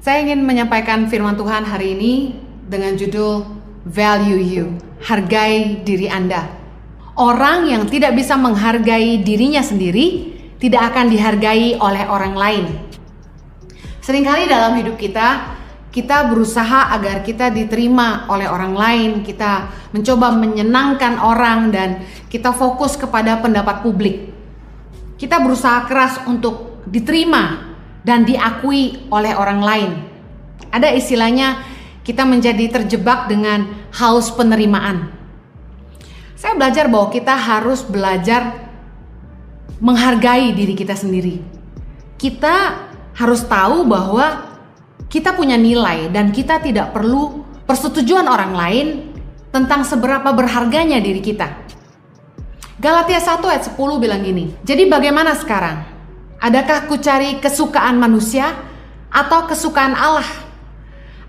Saya ingin menyampaikan firman Tuhan hari ini dengan judul Value You, hargai diri Anda. Orang yang tidak bisa menghargai dirinya sendiri tidak akan dihargai oleh orang lain. Seringkali dalam hidup kita berusaha agar kita diterima oleh orang lain, kita mencoba menyenangkan orang dan kita fokus kepada pendapat publik. Kita berusaha keras untuk diterima dan diakui oleh orang lain. Ada istilahnya kita menjadi terjebak dengan haus penerimaan. Saya belajar bahwa kita harus belajar menghargai diri kita sendiri. Kita harus tahu bahwa kita punya nilai dan kita tidak perlu persetujuan orang lain tentang seberapa berharganya diri kita. Galatia 1 ayat 10 bilang gini, jadi bagaimana sekarang? Adakah ku cari kesukaan manusia atau kesukaan Allah?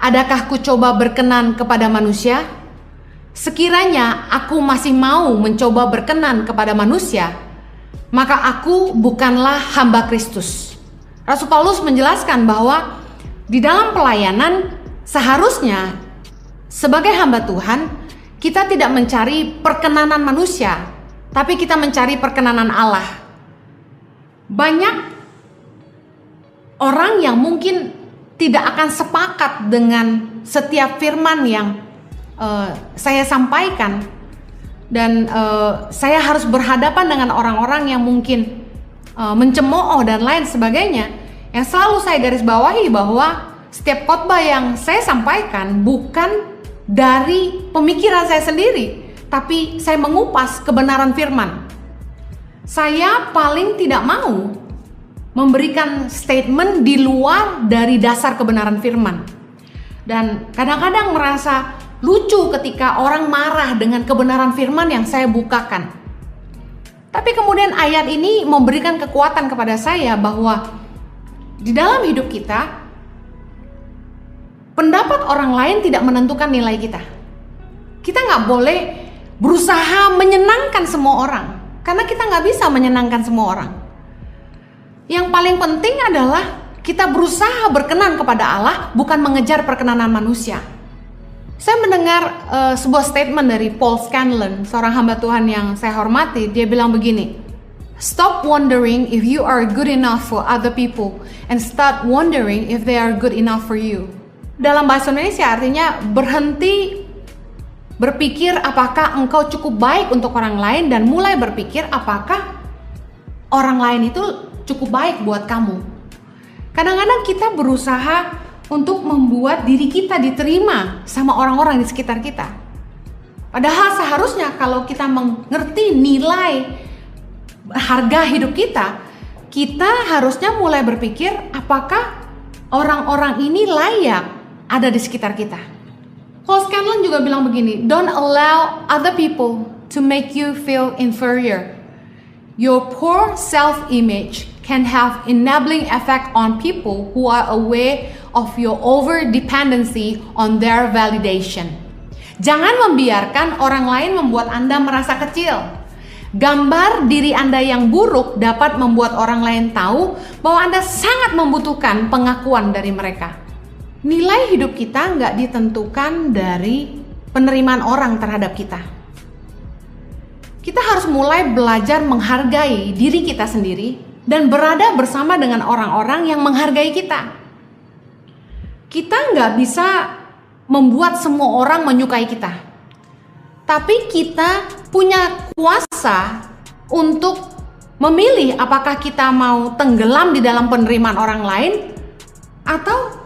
Adakah ku coba berkenan kepada manusia? Sekiranya aku masih mau mencoba berkenan kepada manusia, maka aku bukanlah hamba Kristus. Rasul Paulus menjelaskan bahwa di dalam pelayanan seharusnya sebagai hamba Tuhan kita tidak mencari perkenanan manusia, tapi kita mencari perkenanan Allah. Banyak orang yang mungkin tidak akan sepakat dengan setiap firman yang saya sampaikan, dan saya harus berhadapan dengan orang-orang yang mungkin mencemooh dan lain sebagainya. Yang selalu saya garis bawahi bahwa setiap khotbah yang saya sampaikan bukan dari pemikiran saya sendiri, tapi saya mengupas kebenaran firman. Saya paling tidak mau memberikan statement di luar dari dasar kebenaran firman. Dan kadang-kadang merasa lucu ketika orang marah dengan kebenaran firman yang saya bukakan. Tapi kemudian ayat ini memberikan kekuatan kepada saya bahwa di dalam hidup kita, pendapat orang lain tidak menentukan nilai kita. Kita nggak boleh berusaha menyenangkan semua orang, karena kita nggak bisa menyenangkan semua orang. Yang paling penting adalah kita berusaha berkenan kepada Allah, bukan mengejar perkenanan manusia. Saya mendengar sebuah statement dari Paul Scanlon, seorang hamba Tuhan yang saya hormati. Dia bilang begini, stop wondering if you are good enough for other people and start wondering if they are good enough for you. Dalam bahasa Indonesia artinya berhenti berpikir apakah engkau cukup baik untuk orang lain dan mulai berpikir apakah orang lain itu cukup baik buat kamu. Kadang-kadang kita berusaha untuk membuat diri kita diterima sama orang-orang di sekitar kita. Padahal seharusnya kalau kita mengerti nilai harga hidup kita, kita harusnya mulai berpikir apakah orang-orang ini layak ada di sekitar kita. Paul Scanlon juga bilang begini, don't allow other people to make you feel inferior. Your poor self-image can have enabling effect on people who are aware of your over-dependency on their validation. Jangan membiarkan orang lain membuat Anda merasa kecil. Gambar diri Anda yang buruk dapat membuat orang lain tahu bahwa Anda sangat membutuhkan pengakuan dari mereka. Nilai hidup kita nggak ditentukan dari penerimaan orang terhadap kita. Kita harus mulai belajar menghargai diri kita sendiri dan berada bersama dengan orang-orang yang menghargai kita. Kita nggak bisa membuat semua orang menyukai kita, tapi kita punya kuasa untuk memilih apakah kita mau tenggelam di dalam penerimaan orang lain atau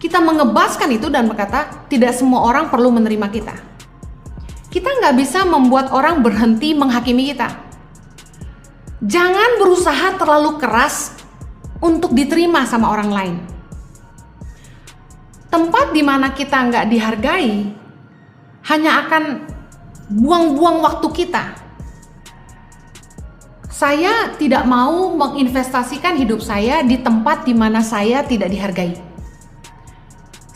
kita mengebaskan itu dan berkata tidak semua orang perlu menerima kita. Kita nggak bisa membuat orang berhenti menghakimi kita. Jangan berusaha terlalu keras untuk diterima sama orang lain. Tempat di mana kita nggak dihargai hanya akan buang-buang waktu kita. Saya tidak mau menginvestasikan hidup saya di tempat di mana saya tidak dihargai.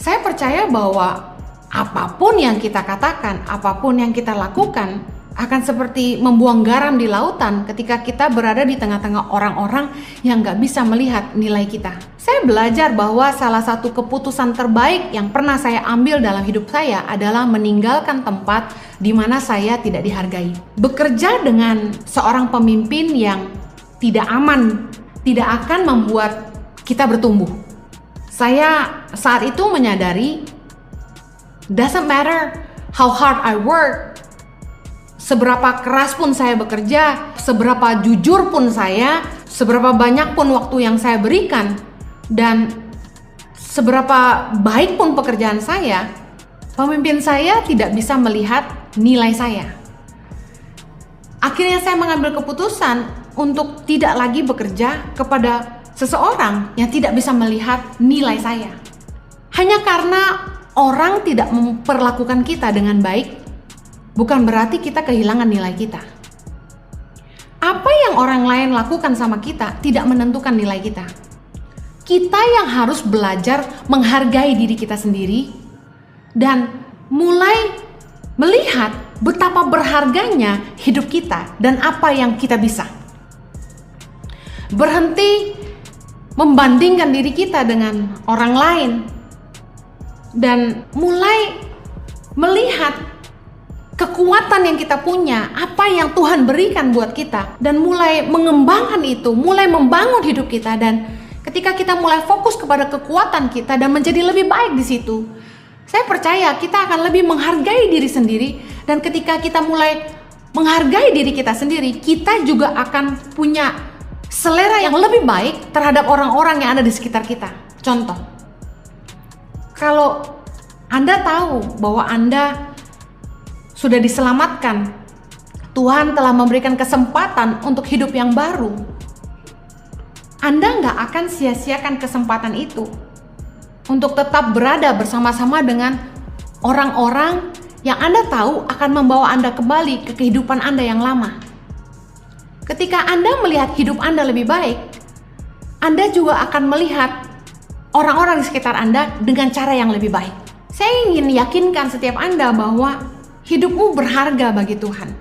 Saya percaya bahwa apapun yang kita katakan, apapun yang kita lakukan akan seperti membuang garam di lautan ketika kita berada di tengah-tengah orang-orang yang gak bisa melihat nilai kita. Saya belajar bahwa salah satu keputusan terbaik yang pernah saya ambil dalam hidup saya adalah meninggalkan tempat di mana saya tidak dihargai. Bekerja dengan seorang pemimpin yang tidak aman tidak akan membuat kita bertumbuh. Saya saat itu menyadari, doesn't matter how hard I work, seberapa keras pun saya bekerja, seberapa jujur pun saya, seberapa banyak pun waktu yang saya berikan, dan seberapa baik pun pekerjaan saya, pemimpin saya tidak bisa melihat nilai saya. Akhirnya saya mengambil keputusan untuk tidak lagi bekerja kepada seseorang yang tidak bisa melihat nilai saya. Hanya karena orang tidak memperlakukan kita dengan baik, bukan berarti kita kehilangan nilai kita. Apa yang orang lain lakukan sama kita tidak menentukan nilai kita. Kita yang harus belajar menghargai diri kita sendiri dan mulai melihat betapa berharganya hidup kita dan apa yang kita bisa. Berhenti membandingkan diri kita dengan orang lain dan mulai melihat kekuatan yang kita punya, apa yang Tuhan berikan buat kita, dan mulai mengembangkan itu, mulai membangun hidup kita. Dan ketika kita mulai fokus kepada kekuatan kita dan menjadi lebih baik di situ, saya percaya kita akan lebih menghargai diri sendiri. Dan ketika kita mulai menghargai diri kita sendiri, kita juga akan punya selera yang lebih baik terhadap orang-orang yang ada di sekitar kita. Contoh, kalau Anda tahu bahwa Anda sudah diselamatkan, Tuhan telah memberikan kesempatan untuk hidup yang baru, Anda nggak akan sia-siakan kesempatan itu untuk tetap berada bersama-sama dengan orang-orang yang Anda tahu akan membawa Anda kembali ke kehidupan Anda yang lama. Ketika Anda melihat hidup Anda lebih baik, Anda juga akan melihat orang-orang di sekitar Anda dengan cara yang lebih baik. Saya ingin yakinkan setiap Anda bahwa hidupmu berharga bagi Tuhan.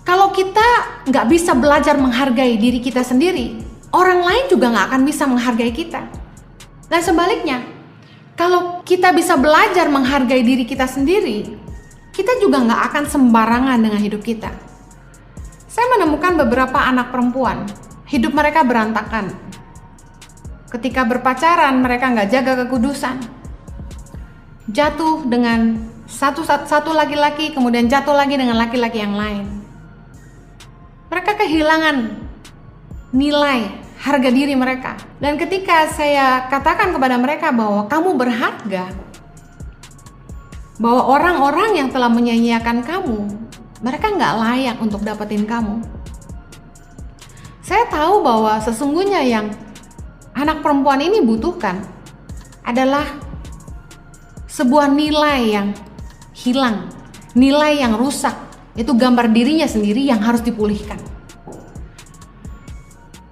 Kalau kita nggak bisa belajar menghargai diri kita sendiri, orang lain juga nggak akan bisa menghargai kita. Dan sebaliknya, kalau kita bisa belajar menghargai diri kita sendiri, kita juga nggak akan sembarangan dengan hidup kita. Saya menemukan beberapa anak perempuan, hidup mereka berantakan. Ketika berpacaran, mereka nggak jaga kekudusan. Jatuh dengan satu laki-laki, kemudian jatuh lagi dengan laki-laki yang lain. Mereka kehilangan nilai, harga diri mereka. Dan ketika saya katakan kepada mereka bahwa kamu berharga, bahwa orang-orang yang telah menyanyiakan kamu, mereka nggak layak untuk dapetin kamu. Saya tahu bahwa sesungguhnya yang anak perempuan ini butuhkan adalah sebuah nilai yang hilang, nilai yang rusak. Itu gambar dirinya sendiri yang harus dipulihkan.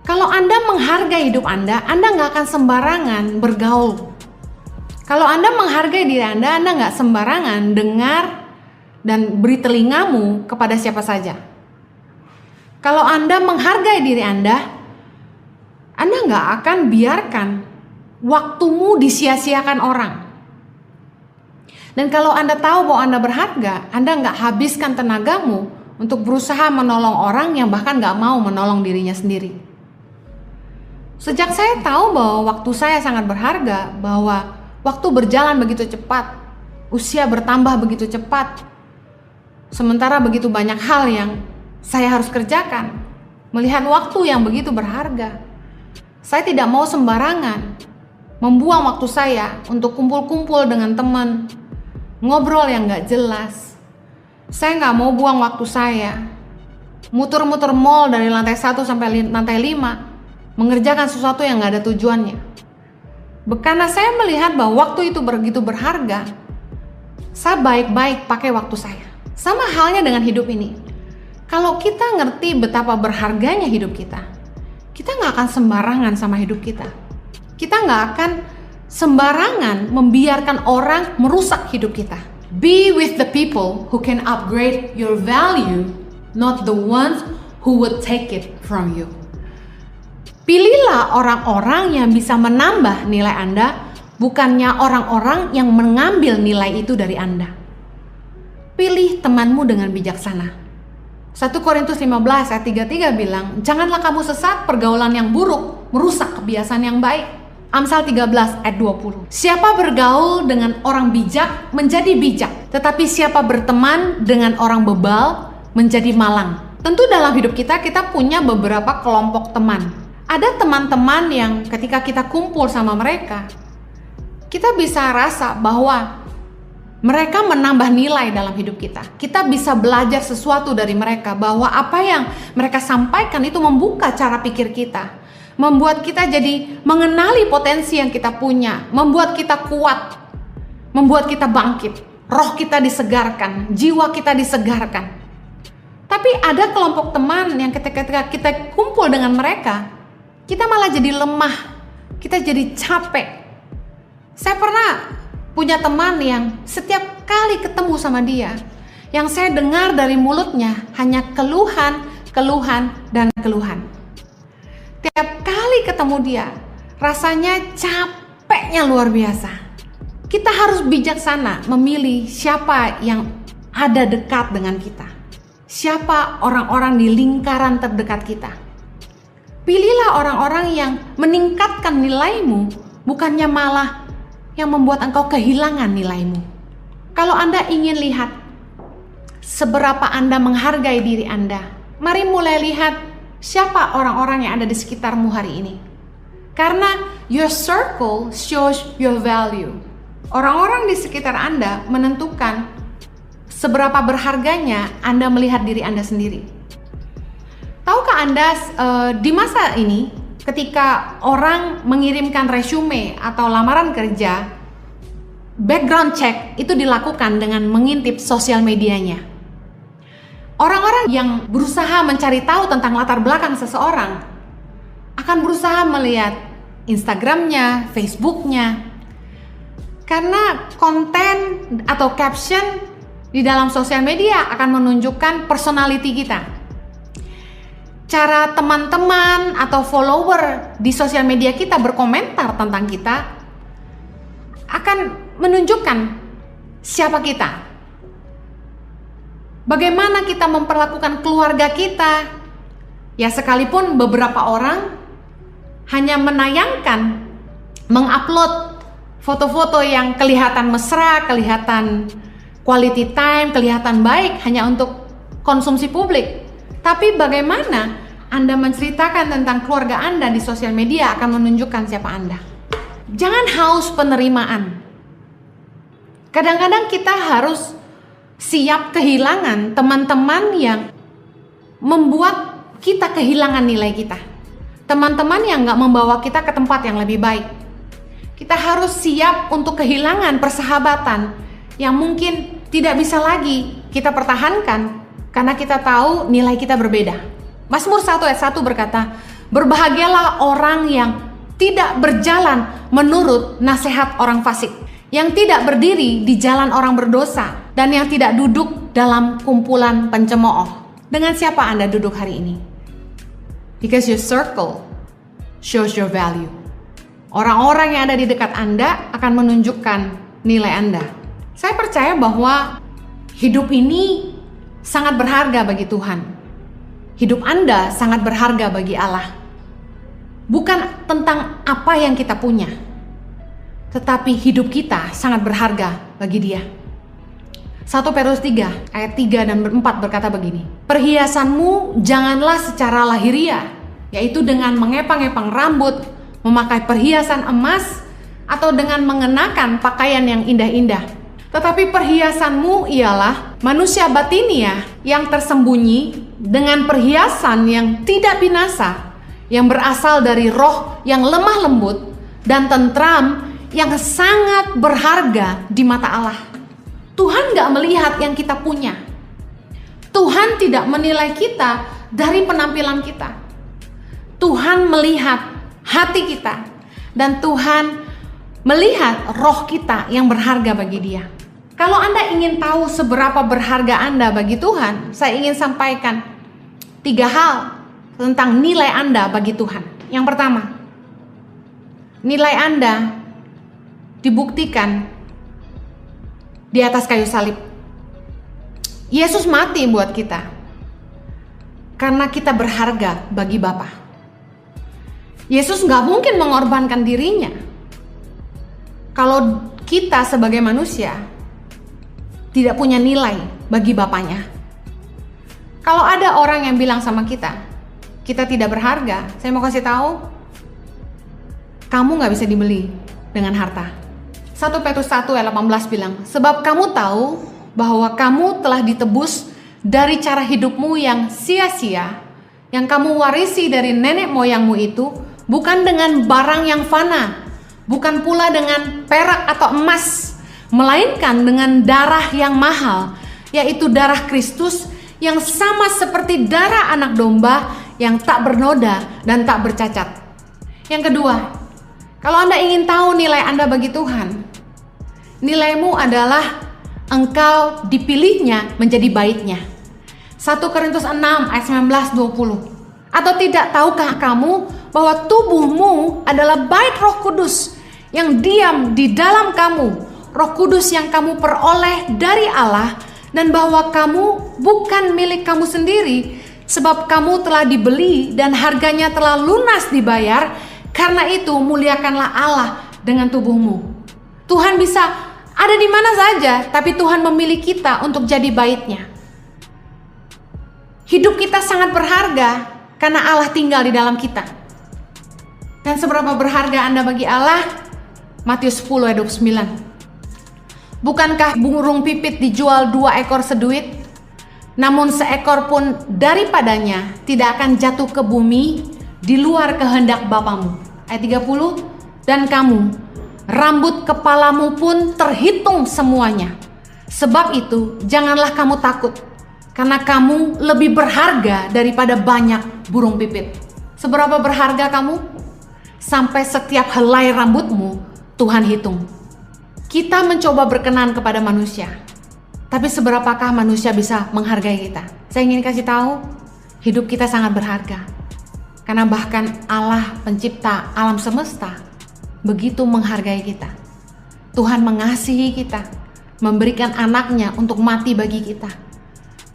Kalau Anda menghargai hidup Anda nggak akan sembarangan bergaul. Kalau Anda menghargai diri Anda nggak sembarangan dengar dan beri telingamu kepada siapa saja. Kalau Anda menghargai diri Anda nggak akan biarkan waktumu disia-siakan orang. Dan kalau Anda tahu bahwa Anda berharga, Anda nggak habiskan tenagamu untuk berusaha menolong orang yang bahkan nggak mau menolong dirinya sendiri. Sejak saya tahu bahwa waktu saya sangat berharga, bahwa waktu berjalan begitu cepat, usia bertambah begitu cepat, sementara begitu banyak hal yang saya harus kerjakan, melihat waktu yang begitu berharga, saya tidak mau sembarangan membuang waktu saya untuk kumpul-kumpul dengan teman, ngobrol yang gak jelas. Saya gak mau buang waktu saya muter-muter mall dari lantai 1 sampai lantai 5, mengerjakan sesuatu yang gak ada tujuannya. Karena saya melihat bahwa waktu itu begitu berharga, saya baik-baik pakai waktu saya. Sama halnya dengan hidup ini. Kalau kita ngerti betapa berharganya hidup kita gak akan sembarangan sama hidup kita. Kita gak akan sembarangan membiarkan orang merusak hidup kita. Be with the people who can upgrade your value, not the ones who would take it from you. Pilihlah orang-orang yang bisa menambah nilai Anda, bukannya orang-orang yang mengambil nilai itu dari Anda. Pilih temanmu dengan bijaksana. 1 Korintus 15 ayat 33 bilang, janganlah kamu sesat, pergaulan yang buruk merusak kebiasaan yang baik. Amsal 13 ayat 20. Siapa bergaul dengan orang bijak menjadi bijak, tetapi siapa berteman dengan orang bebal menjadi malang. Tentu dalam hidup kita punya beberapa kelompok teman. Ada teman-teman yang ketika kita kumpul sama mereka, kita bisa rasa bahwa mereka menambah nilai dalam hidup kita. Kita bisa belajar sesuatu dari mereka, bahwa apa yang mereka sampaikan itu membuka cara pikir kita, membuat kita jadi mengenali potensi yang kita punya, membuat kita kuat, membuat kita bangkit, roh kita disegarkan, jiwa kita disegarkan. Tapi ada kelompok teman yang ketika kita kumpul dengan mereka, kita malah jadi lemah, kita jadi capek. Saya pernah punya teman yang setiap kali ketemu sama dia, yang saya dengar dari mulutnya hanya keluhan, keluhan, dan keluhan. Tiap kali ketemu dia, rasanya capeknya luar biasa. Kita harus bijaksana memilih siapa yang ada dekat dengan kita. Siapa orang-orang di lingkaran terdekat kita. Pilihlah orang-orang yang meningkatkan nilaimu, bukannya malah yang membuat engkau kehilangan nilaimu. Kalau Anda ingin lihat seberapa Anda menghargai diri Anda, mari mulai lihat siapa orang-orang yang ada di sekitarmu hari ini. Karena your circle shows your value. Orang-orang di sekitar Anda menentukan seberapa berharganya Anda melihat diri Anda sendiri. Tahukah Anda di masa ini ketika orang mengirimkan resume atau lamaran kerja, background check itu dilakukan dengan mengintip sosial medianya. Orang-orang yang berusaha mencari tahu tentang latar belakang seseorang akan berusaha melihat Instagramnya, Facebooknya, karena konten atau caption di dalam sosial media akan menunjukkan personality kita. Cara teman-teman atau follower di sosial media kita berkomentar tentang kita akan menunjukkan siapa kita. Bagaimana kita memperlakukan keluarga kita. Ya, sekalipun beberapa orang hanya menayangkan, mengupload foto-foto yang kelihatan mesra, kelihatan quality time, kelihatan baik hanya untuk konsumsi publik. Tapi bagaimana Anda menceritakan tentang keluarga Anda di sosial media akan menunjukkan siapa Anda. Jangan haus penerimaan. Kadang-kadang kita harus siap kehilangan teman-teman yang membuat kita kehilangan nilai kita. Teman-teman yang gak membawa kita ke tempat yang lebih baik. Kita harus siap untuk kehilangan persahabatan yang mungkin tidak bisa lagi kita pertahankan karena kita tahu nilai kita berbeda. Mazmur 1 ayat 1 berkata, berbahagialah orang yang tidak berjalan menurut nasihat orang fasik, yang tidak berdiri di jalan orang berdosa, dan yang tidak duduk dalam kumpulan pencemooh. Dengan siapa Anda duduk hari ini? Because your circle shows your value. Orang-orang yang ada di dekat Anda akan menunjukkan nilai Anda. Saya percaya bahwa hidup ini sangat berharga bagi Tuhan. Hidup Anda sangat berharga bagi Allah. Bukan tentang apa yang kita punya, tetapi hidup kita sangat berharga bagi Dia. 1 Petrus 3 ayat 3 dan 4 berkata begini, perhiasanmu janganlah secara lahiriah, yaitu dengan mengepang-epang rambut, memakai perhiasan emas, atau dengan mengenakan pakaian yang indah-indah. Tetapi perhiasanmu ialah manusia batiniah yang tersembunyi dengan perhiasan yang tidak binasa, yang berasal dari roh yang lemah lembut dan tentram yang sangat berharga di mata Allah. Tuhan gak melihat yang kita punya. Tuhan tidak menilai kita dari penampilan kita. Tuhan melihat hati kita, dan Tuhan melihat roh kita yang berharga bagi Dia. Kalau Anda ingin tahu seberapa berharga Anda bagi Tuhan, saya ingin sampaikan 3 hal tentang nilai Anda bagi Tuhan. Yang pertama, nilai Anda dibuktikan di atas kayu salib. Yesus mati buat kita karena kita berharga bagi Bapa. Yesus gak mungkin mengorbankan dirinya kalau kita sebagai manusia tidak punya nilai bagi Bapanya. Kalau ada orang yang bilang sama kita tidak berharga, saya mau kasih tahu, kamu gak bisa dibeli dengan harta. 1 Petrus 1 ayat 18 bilang, sebab kamu tahu bahwa kamu telah ditebus dari cara hidupmu yang sia-sia, yang kamu warisi dari nenek moyangmu itu, bukan dengan barang yang fana, bukan pula dengan perak atau emas, melainkan dengan darah yang mahal, yaitu darah Kristus yang sama seperti darah anak domba yang tak bernoda dan tak bercacat. Yang kedua, kalau Anda ingin tahu nilai Anda bagi Tuhan, nilaimu adalah engkau dipilihnya menjadi baitnya. 1 Korintus 6 ayat 19-20. Atau tidak tahukah kamu bahwa tubuhmu adalah bait Roh Kudus yang diam di dalam kamu, Roh Kudus yang kamu peroleh dari Allah, dan bahwa kamu bukan milik kamu sendiri, sebab kamu telah dibeli dan harganya telah lunas dibayar. Karena itu muliakanlah Allah dengan tubuhmu. Tuhan bisa ada di mana saja, tapi Tuhan memilih kita untuk jadi baitnya. Hidup kita sangat berharga karena Allah tinggal di dalam kita. Dan seberapa berharga Anda bagi Allah? Matius 10 ayat 29. Bukankah burung pipit dijual 2 ekor seduit? Namun seekor pun daripadanya tidak akan jatuh ke bumi di luar kehendak Bapamu. Ayat 30. Dan kamu, rambut kepalamu pun terhitung semuanya. Sebab itu janganlah kamu takut, karena kamu lebih berharga daripada banyak burung pipit. Seberapa berharga kamu? Sampai setiap helai rambutmu Tuhan hitung. Kita mencoba berkenan kepada manusia, tapi seberapakah manusia bisa menghargai kita? Saya ingin kasih tahu, hidup kita sangat berharga. Karena bahkan Allah pencipta alam semesta begitu menghargai kita. Tuhan mengasihi kita, memberikan anaknya untuk mati bagi kita.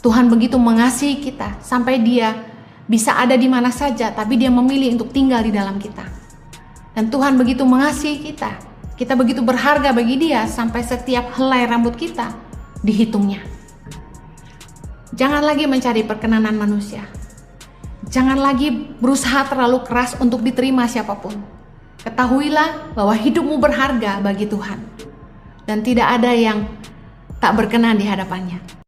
Tuhan begitu mengasihi kita sampai dia bisa ada di mana saja, tapi dia memilih untuk tinggal di dalam kita. Dan Tuhan begitu mengasihi kita. Kita begitu berharga bagi dia sampai setiap helai rambut kita dihitungnya. Jangan lagi mencari perkenanan manusia. Jangan lagi berusaha terlalu keras untuk diterima siapapun. Ketahuilah bahwa hidupmu berharga bagi Tuhan. Dan tidak ada yang tak berkenan di hadapannya.